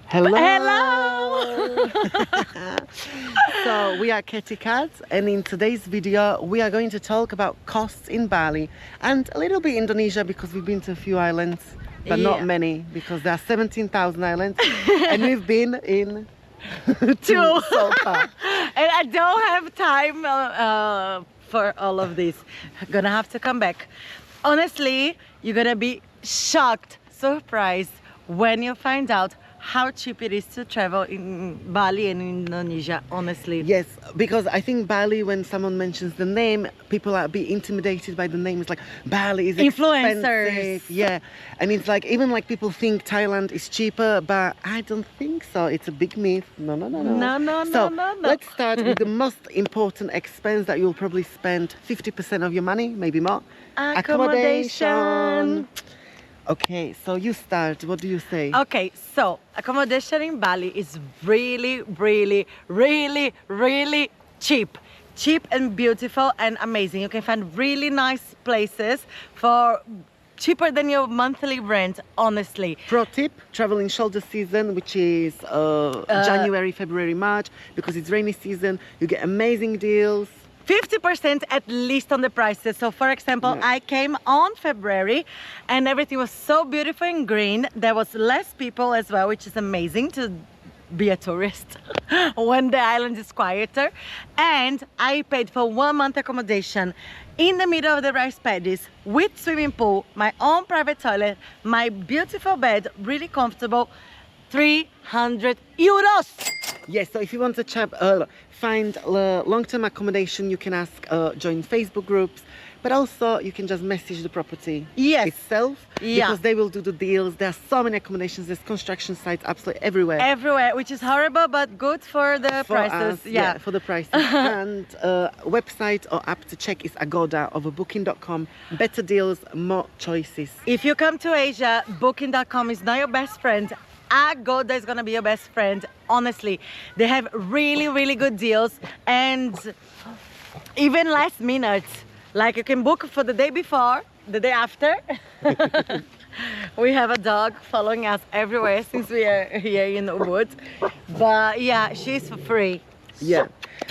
Hello! Hello! So we are Kitty Cats, and in today's video we are going to talk about costs in Bali and a little bit Indonesia, because we've been to a few islands, but not many, because there are 17,000 islands and we've been in two so far. And I don't have time for all of this. I'm gonna have to come back. Honestly, you're gonna be shocked, surprised when you find out how cheap it is to travel in Bali and Indonesia, honestly. Yes, because I think Bali, when someone mentions the name, people are a bit intimidated by the name. It's like, Bali is Influencers. expensive. Yeah, and it's like, even like people think Thailand is cheaper, but I don't think so. It's a big myth. No. So let's start with the most important expense that you'll probably spend 50% of your money, maybe more. Accommodation. Okay, so you start. What do you say? Okay, so accommodation in Bali is really cheap. Cheap and beautiful and amazing. You can find really nice places for cheaper than your monthly rent, honestly. Pro tip, travel in shoulder season, which is January, February, March, because it's rainy season. You get amazing deals. 50% at least on the prices. So for example, I came on February and everything was so beautiful and green. There was less people as well, which is amazing to be a tourist when the island is quieter. And I paid for 1 month accommodation in the middle of the rice paddies with swimming pool, my own private toilet, my beautiful bed, really comfortable, 300 euros. Yes, so if you want to find long-term accommodation, you can ask, join Facebook groups, but also you can just message the property itself, because they will do the deals. There are so many accommodations, there's construction sites absolutely everywhere. Everywhere, which is horrible, but good for the prices. Us, for the prices. And website or app to check is Agoda over booking.com. Better deals, more choices. If you come to Asia, booking.com is not your best friend. Agoda is gonna be your best friend. Honestly, they have really good deals, and even last minute, like you can book for the day before, the day after. We have a dog following us everywhere since we are here in Ubud, but yeah, she's for free. Yeah.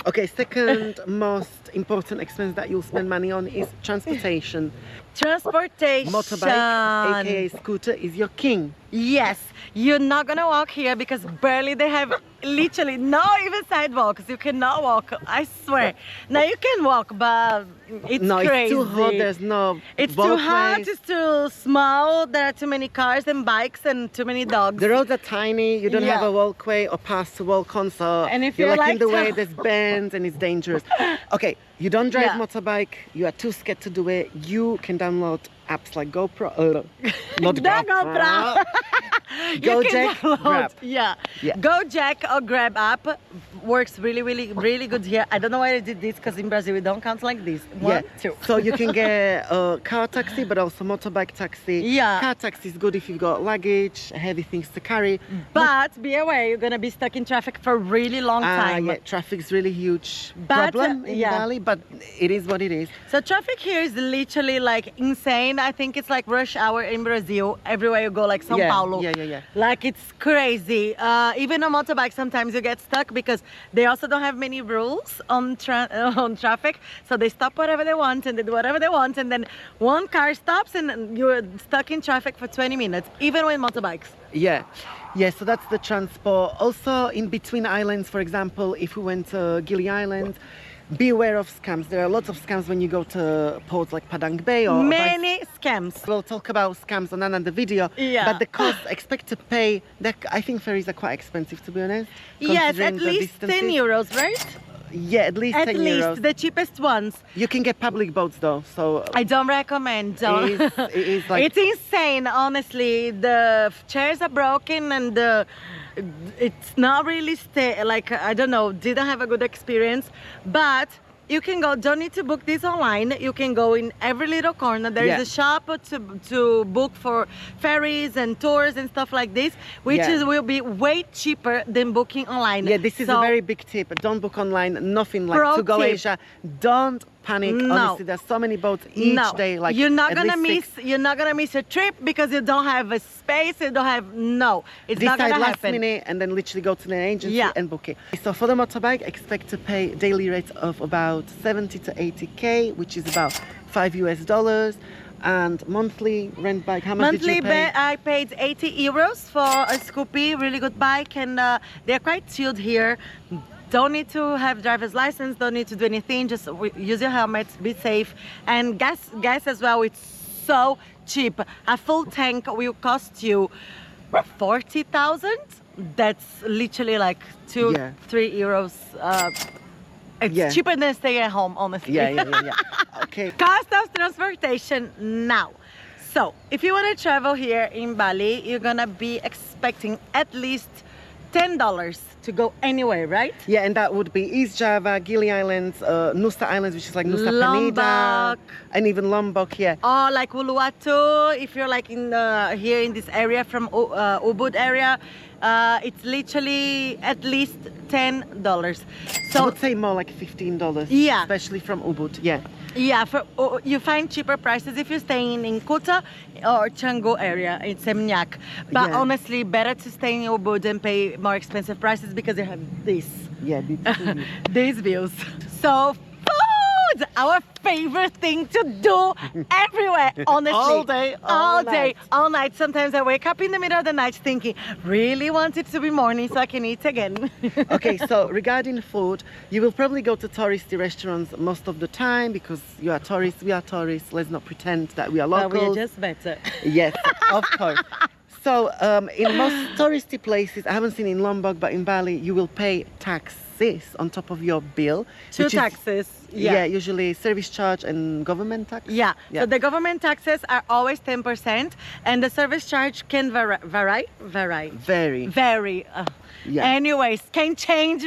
Okay, second most important expense that you'll spend money on is transportation. Transportation. Motorbike, aka scooter, is your king. Yes, you're not gonna walk here because barely they have literally no even sidewalks. You cannot walk, I swear. Now you can walk, but it's crazy. It's too hot, there's no It's walkways. too hot, it's too small, there are too many cars and bikes and too many dogs. The roads are tiny, you don't have a walkway or path to walk on, so and if you're like in the to- way, there's bends and it's dangerous. Okay, you don't drive motorbike, you are too scared to do it, you can download apps like GoPro, not GoPro. Gojek, Grab. Yeah. Gojek or Grab app works really good here. I don't know why I did this, because in Brazil we don't count like this. One, two. So you can get a car taxi, but also motorbike taxi. Yeah. Car taxi is good if you've got luggage, heavy things to carry. But be aware, you're gonna be stuck in traffic for a really long time. Yeah, traffic's really huge problem in Bali, but it is what it is. So traffic here is literally like insane. I think it's like rush hour in Brazil. Everywhere you go, like São Paulo. Yeah. Like it's crazy. Even on motorbike, sometimes you get stuck because they also don't have many rules on traffic. So they stop whatever they want and they do whatever they want, and then one car stops and you're stuck in traffic for 20 minutes, even with motorbikes. Yeah, so that's the transport. Also, in between islands, for example, if we went to Gili Island, be aware of scams. There are lots of scams when you go to ports like Padang Bay or many scams. We'll talk about scams on another video. But the cost, expect to pay, I think ferries are quite expensive, to be honest. Yes, at least 10 euros, right? Yeah, at least 10 euros. At least the cheapest ones. You can get public boats though, so I don't recommend. It is like, it's insane, honestly. The chairs are broken and it's not really like, I don't know, didn't have a good experience. But you can go, don't need to book this online. You can go in every little corner. There is a shop to book for ferries and tours and stuff like this, which will be way cheaper than booking online. Yeah, this is a very big tip. Don't book online, nothing like to go Asia. Don't panic. No. Honestly, there's so many boats each day. Like you're not at gonna least miss. You're not gonna miss a trip because you don't have a space. You don't have it's not decide gonna last happen. minute and then literally go to the agency Yeah. and book it. So for the motorbike, expect to pay daily rates of about 70 to 80k, which is about $5 US. And monthly rent bike, how much did you pay? I paid 80 euros for a Scoopy, really good bike, and they're quite chilled here. Don't need to have driver's license, don't need to do anything, just use your helmet, be safe. And gas as well, it's so cheap. A full tank will cost you 40,000. That's literally like 3 euros. It's cheaper than staying at home, honestly. Yeah. Okay. Cost of transportation now. So if you want to travel here in Bali, you're gonna be expecting at least $10 to go anywhere, right? Yeah, and that would be East Java, Gili Islands, Nusa Islands, which is like Nusa Penida, Lombok. and even Lombok, yeah. Or like Uluwatu, if you're like in here in this area from Ubud area, it's literally at least $10. I So would say more like $15. Yeah. Especially from Ubud, yeah. yeah, you find cheaper prices if you're staying in Kuta or Canggu area in Seminyak. But Yeah. honestly, better to stay in Ubud and pay more expensive prices because they have this. Yeah, beautiful. These views. So food, our favorite thing to do everywhere, honestly. All day, all night. all night. Sometimes I wake up in the middle of the night thinking, really want it to be morning so I can eat again. Okay, so regarding food, you will probably go to touristy restaurants most of the time because you are tourists, we are tourists. Let's not pretend that we are But locals. we are just better. Yes, of course. So in most touristy places, I haven't seen in Lombok, but in Bali, you will pay taxes on top of your bill. Two which is- taxes. Yeah. Usually service charge and government tax. Yeah. Yeah. So the government taxes are always 10% and the service charge can vary. Very. Yeah. Anyways, can change.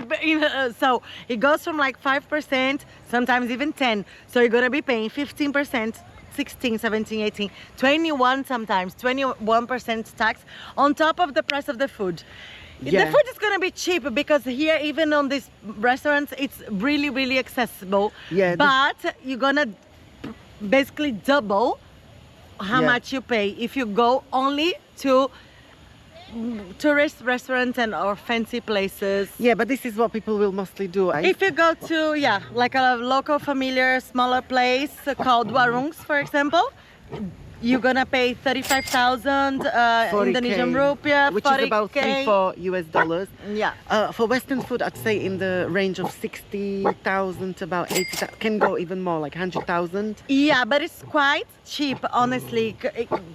So it goes from like 5%, sometimes even 10. So you're going to be paying 15%. 16, 17, 18, 21 sometimes, 21% tax on top of the price of the food. Yeah. The food is going to be cheap because here, even on these restaurants, it's really, really accessible. Yeah, But you're going to basically double how Yeah. much you pay if you go only to tourist restaurants and or fancy places. Yeah, but this is what people will mostly do. If you go to, like a local familiar smaller place called Warungs, for example, you're gonna pay 35,000 Indonesian rupiah, which 40K. is about $3-4 US. Yeah. For Western food, I'd say in the range of 60,000 to about 80,000. Can go even more, like 100,000. Yeah, but it's quite cheap, honestly.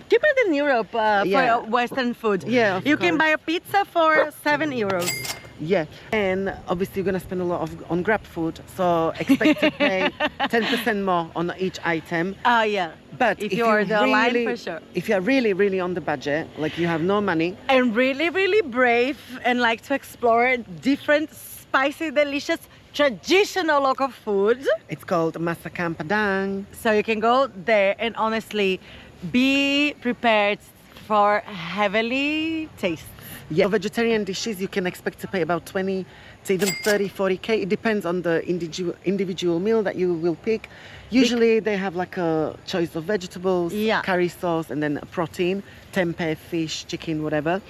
Cheaper than Europe Yeah. for Western food. Yeah, of you can course. buy a pizza for 7 euros. Yeah, and obviously you're gonna spend a lot on Grab food, so expect to pay 10% more on each item. Yeah. But if you order online, for sure. If you're really on the budget, like you have no money, And really brave and like to explore different spicy, delicious, traditional local food. it's called Masakan Padang. So you can go there and honestly be prepared for heavenly taste. Yeah, for vegetarian dishes you can expect to pay about 20 to even 30, 40k. It depends on the individual meal that you will pick. Usually they have like a choice of vegetables, Yeah. curry sauce, and then protein, tempeh, fish, chicken, whatever.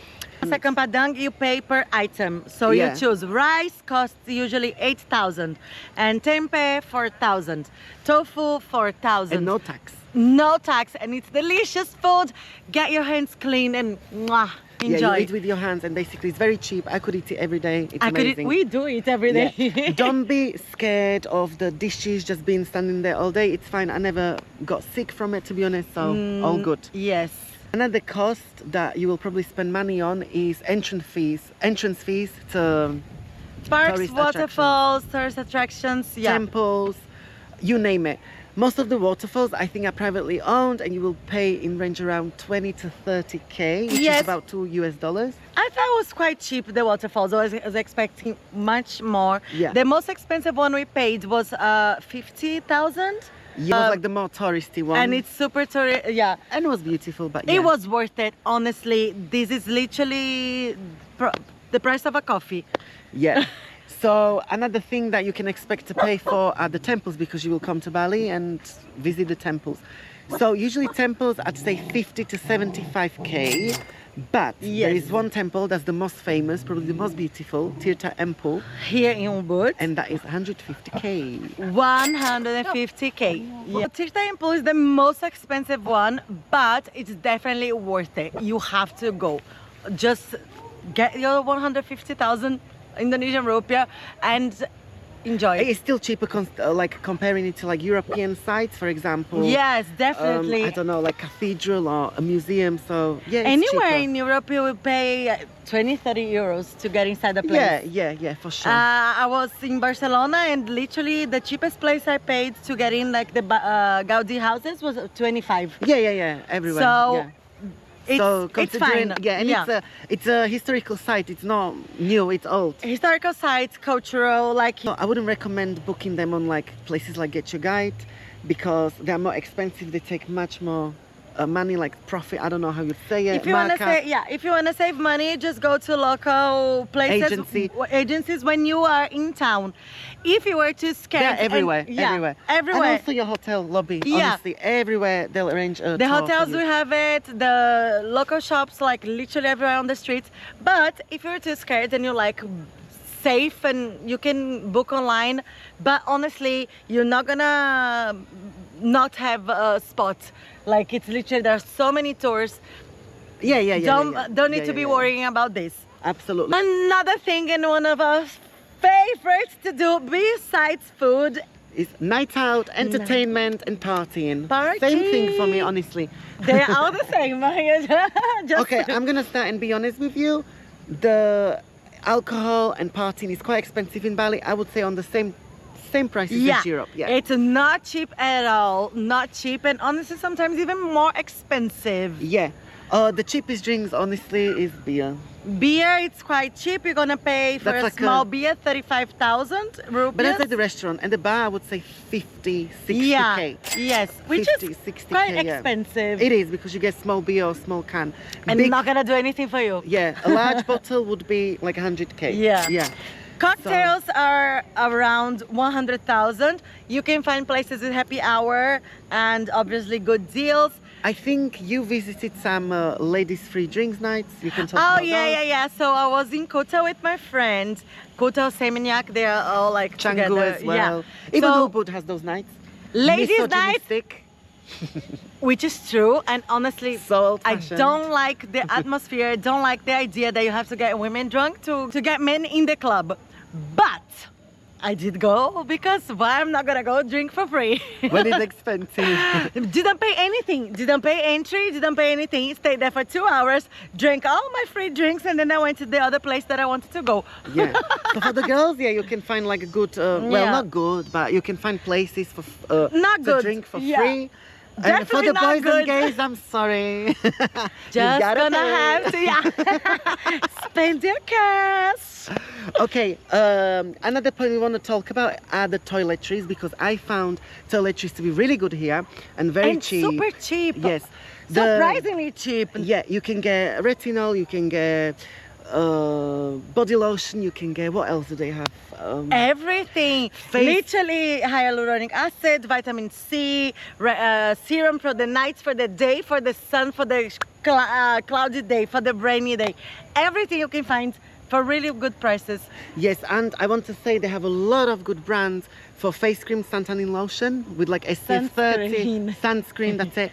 Second padang you pay per item. So Yeah. you choose rice costs usually 8,000 and tempeh 4,000. Tofu 4,000. And no tax. No tax and it's delicious food. Get your hands clean and mwah, enjoy. Yeah, you eat with your hands and basically it's very cheap. I could eat it every day. It's amazing. We do it every day. Yeah. Don't be scared of the dishes just being standing there all day. It's fine. I never got sick from it, to be honest, so all good. Yes. Another cost that you will probably spend money on is entrance fees. Entrance fees to Parks, tourist waterfalls, tourist attractions, yeah. temples, you name it. Most of the waterfalls I think are privately owned and you will pay in range around 20 to 30k, which Yes. is about $2 US. I thought it was quite cheap, the waterfalls. I was expecting much more. Yeah. The most expensive one we paid was 50,000. Yeah, it was like the more touristy one. And it's super tourist, yeah. And it was beautiful, but yeah. It was worth it, honestly. This is literally the price of a coffee. Yeah. So another thing that you can expect to pay for are the temples, because you will come to Bali and visit the temples. So usually temples, I'd say 50 to 75k. But there Yes. is one temple that's the most famous, probably the most beautiful, Tirtha Temple, Here in Ubud. and that is 150k. 150k. Yeah. Tirtha Temple is the most expensive one, but it's definitely worth it. You have to go. Just get your 150,000 Indonesian rupiah and enjoy it. It's still cheaper, like comparing it to like European sites, for example. Yes, definitely. I don't know, like cathedral or a museum. So yeah, it's Anywhere cheaper. in Europe, you will pay 20, 30 euros to get inside the place. Yeah, for sure. I was in Barcelona, and literally the cheapest place I paid to get in, like the Gaudi houses, was 25. Yeah, everywhere. So yeah. it's, So it's considering, fine. yeah, and it's a historical site. It's not new, it's old. Historical sites, cultural, like So I wouldn't recommend booking them on like places like Get Your Guide, because they're more expensive. They take much more money, like profit. I don't know how you say it. if you want to if you want to save money, just go to local places, agencies when you are in town. If you were too scared, They're everywhere, everywhere. And also your hotel lobby. Yeah. Honestly, everywhere they'll arrange a The tour hotels for we you. have it, the local shops, like literally everywhere on the streets. But if you're too scared and you're like safe, and you can book online, but honestly, you're not gonna not have a spot. Like it's literally, there are so many tours. Yeah. Don't need to be worrying about this. Absolutely. Another thing, and one of our favorites to do besides food, It's night out, entertainment, and partying. Party. Same thing for me, honestly. they are all the same. Just Okay, I'm gonna start and be honest with you. The alcohol and partying is quite expensive in Bali. I would say on the same prices as Europe. Yeah. It's not cheap at all. Not cheap, and honestly, sometimes even more expensive. Yeah. The cheapest drinks, honestly, is beer. Beer, it's quite cheap. You're gonna pay for That's a like small beer 35,000 rupees. But that's at the restaurant, and the bar, I would say 50, 60k. Yeah, yes, which 50, is 60K, quite yeah. expensive. It is, because you get small beer or small can. And Big- not gonna do anything for you. Yeah, a large bottle would be like 100k. Yeah. Cocktails are around 100,000. You can find places with happy hour and obviously good deals. I think you visited some ladies free drinks nights. You can talk Oh about those. yeah. So I was in Kota with my friends. Kota, Seminyak, they are all like Canggu together. as well. Yeah. Even So, Ubud has those nights. ladies' night, Misogynistic. which is true, and honestly, So I old-fashioned. don't like the atmosphere. I don't like the idea that you have to get women drunk to get men in the club. But I did go, because why I'm not gonna go drink for free? When it's expensive. Didn't pay anything, didn't pay entry, didn't pay anything. Stayed there for 2 hours, drank all my free drinks, and then I went to the other place that I wanted to go. Yeah. So for the girls, yeah, you can find like a good, well, Yeah. not good, but you can find places for Not to good. drink for Yeah. free. And for Definitely the not boys good. and gays, I'm sorry. Just gotta gonna pay. have to, spend your cash. Okay, another point we want to talk about are the toiletries, because I found toiletries to be really good here and very And cheap. super cheap. Yes. Surprisingly cheap. Yeah, you can get retinol, you can get body lotion, you can get, what else do they have? Everything. Face- Literally hyaluronic acid, vitamin C, serum for the night, for the day, for the sun, for the cloudy day, for the rainy day. Everything you can find for really good prices. Yes, and I want to say they have a lot of good brands for face cream, sun tanning lotion with like SPF 30, Sunscreen. sunscreen, that's it.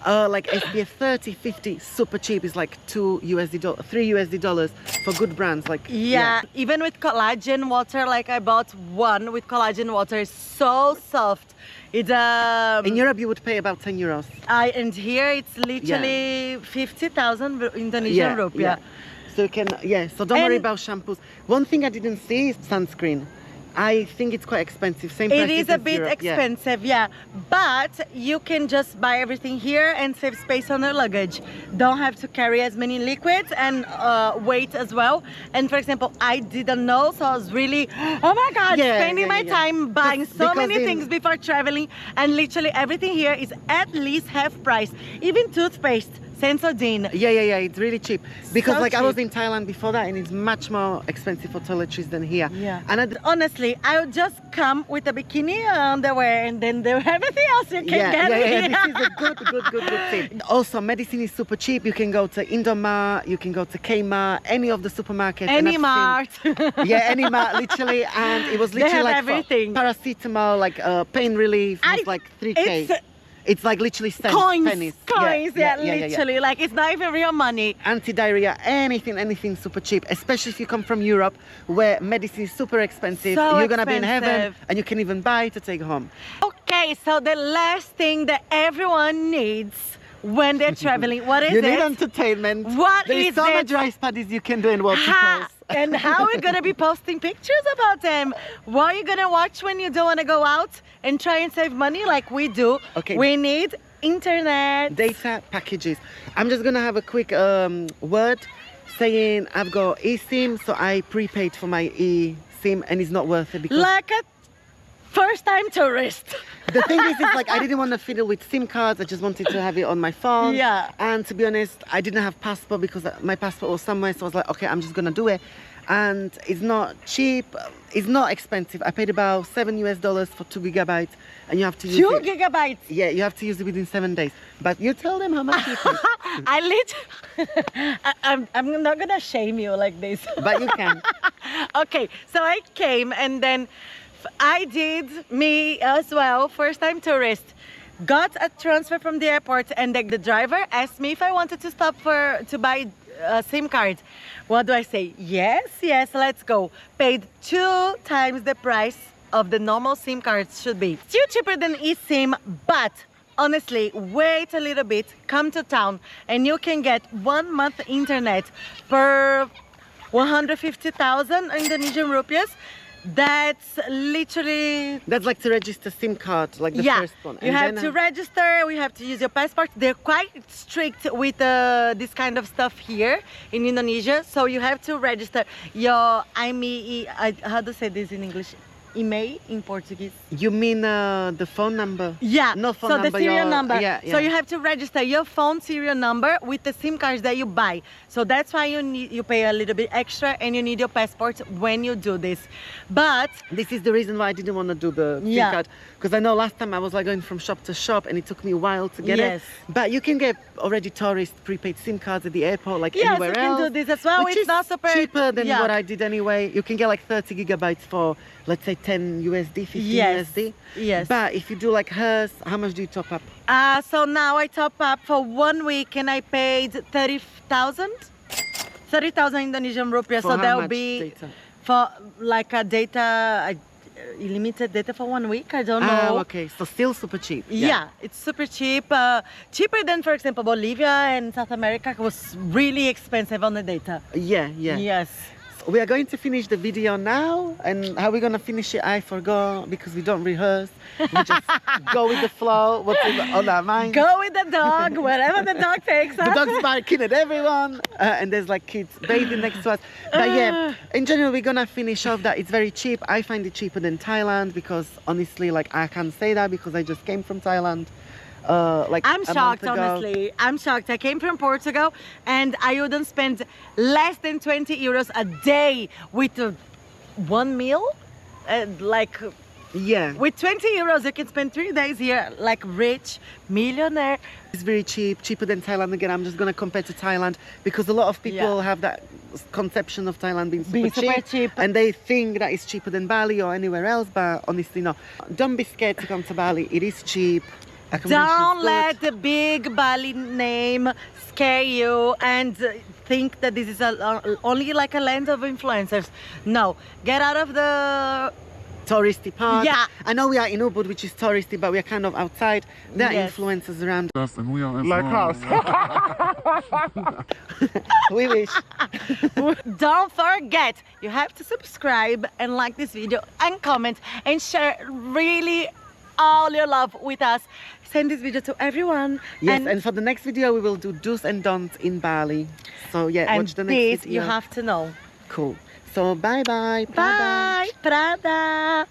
Like SPF 30, 50, super cheap. It's like $3 for good brands. Like Yeah, even with collagen water, like I bought one with collagen water, it's so soft. It's In Europe, you would pay about 10 euros. and here it's literally 50,000 Indonesian rupiah. So you can, so don't worry And- about shampoos. One thing I didn't see is sunscreen. I think it's quite expensive. Same It prices is a as bit Europe, yeah. expensive, yeah. But you can just buy everything here and save space on your luggage. Don't have to carry as many liquids and weight as well. And for example, I didn't know, so I was really, oh my God, Yeah, spending yeah, my yeah. time buying Just so because many in- things before traveling. And literally everything here is at least half price. Even toothpaste, Sensodyne. Yeah, it's really cheap. Because So like I was cheap. in Thailand before that and it's much more expensive for toiletries than here. Yeah. And Honestly, I would just come with a bikini underwear and then there everything else you can get. This is a good tip. Also, medicine is super cheap. You can go to Indomart, you can go to Kmart, any of the supermarkets. Any and mart. Yeah, any mart, literally. And it was They literally have like everything. paracetamol, like pain relief, was like 3K. It's like literally cents, pennies. Coins, literally. Like it's not even real money. Anti-diarrhea, anything super cheap, especially if you come from Europe where medicine is super expensive. So You're gonna be in heaven expensive. and you can even buy to take home. Okay, so the last thing that everyone needs when they're traveling, what is You it? need entertainment. What There is so it? much rice paddies you can do in waterfalls. And how we're gonna be posting pictures about them. What are you gonna watch when you don't wanna go out and try and save money like we do? Okay. We need internet. Data packages. I'm just gonna have a quick word saying I've got eSIM, so I prepaid for my eSIM and it's not worth it because Like a first-time tourist. the thing is like I didn't want to fiddle with SIM cards. I just wanted to have it on my phone. Yeah. And to be honest, I didn't have passport because my passport was somewhere, so I was like, okay, I'm just gonna do it. And it's not cheap. It's not expensive. I paid about $7 for 2 gigabytes, and you have to use 2 it. gigabytes. Yeah, you have to use it within 7 days. But you tell them how much it is. I'm not gonna shame you like this. But you can. Okay, so I came and then I did me as well, first time tourist. Got a transfer from the airport and the driver asked me if I wanted to stop to buy a SIM card. What do I say? Yes, let's go. Paid 2 times the price of the normal SIM cards should be. Still cheaper than eSIM, but honestly, wait a little bit, come to town and you can get 1 month internet per 150,000 Indonesian rupiahs. That's literally... That's like to register SIM card, like the first one. You have to register, we have to use your passport. They're quite strict with this kind of stuff here in Indonesia. So you have to register your IMEI, how do you say this in English? IMEI in Portuguese. You mean the phone number? Yeah, no phone so number, the serial number. Yeah. So you have to register your phone serial number with the SIM cards that you buy. So that's why you pay a little bit extra and you need your passport when you do this. But this is the reason why I didn't want to do the SIM card. Because I know last time I was like going from shop to shop and it took me a while to get it. But you can get already tourist prepaid SIM cards at the airport, like anywhere else. Yes, you can do this as well. Which It's is not super cheaper than what I did anyway. You can get like 30 gigabytes for, let's say, 10 USD, 15 USD. Yes. But if you do like hers, how much do you top up? So now I top up for 1 week and I paid 30,000 Indonesian rupiah. For So how that will much be data? for like a data, limited data for 1 week. I don't know. Okay, so still super cheap. Yeah, it's super cheap. Cheaper than, for example, Bolivia and South America. Was really expensive on the data. Yeah. Yes. We are going to finish the video now, and how we're going to finish it, I forgot, because we don't rehearse. We just go with the flow, what's on our mind. Go with the dog, wherever the dog takes us. The dog's barking at everyone, and there's like kids bathing next to us. But yeah, in general, we're going to finish off that it's very cheap. I find it cheaper than Thailand, because honestly, like I can't say that because I just came from Thailand. I'm shocked, honestly. I'm shocked. I came from Portugal and I wouldn't spend less than 20 euros a day with one meal. Yeah. With 20 euros, you can spend 3 days here like rich millionaire. It's very cheap, cheaper than Thailand. Again, I'm just going to compare to Thailand because a lot of people have that conception of Thailand being super cheap. And they think that it's cheaper than Bali or anywhere else, but honestly, no. Don't be scared to come to Bali. It is cheap. Don't let the big Bali name scare you and think that this is only like a land of influencers. No, get out of the touristy part. Yeah. I know we are in Ubud, which is touristy, but we are kind of outside. There are influencers around us, and we are like us. We wish. Don't forget, you have to subscribe and like this video and comment and share really all your love with us. Send this video to everyone. Yes, and for the next video we will do do's and don'ts in Bali. So yeah, watch the next video. You have to know. Cool. So bye bye. Bye. Prada.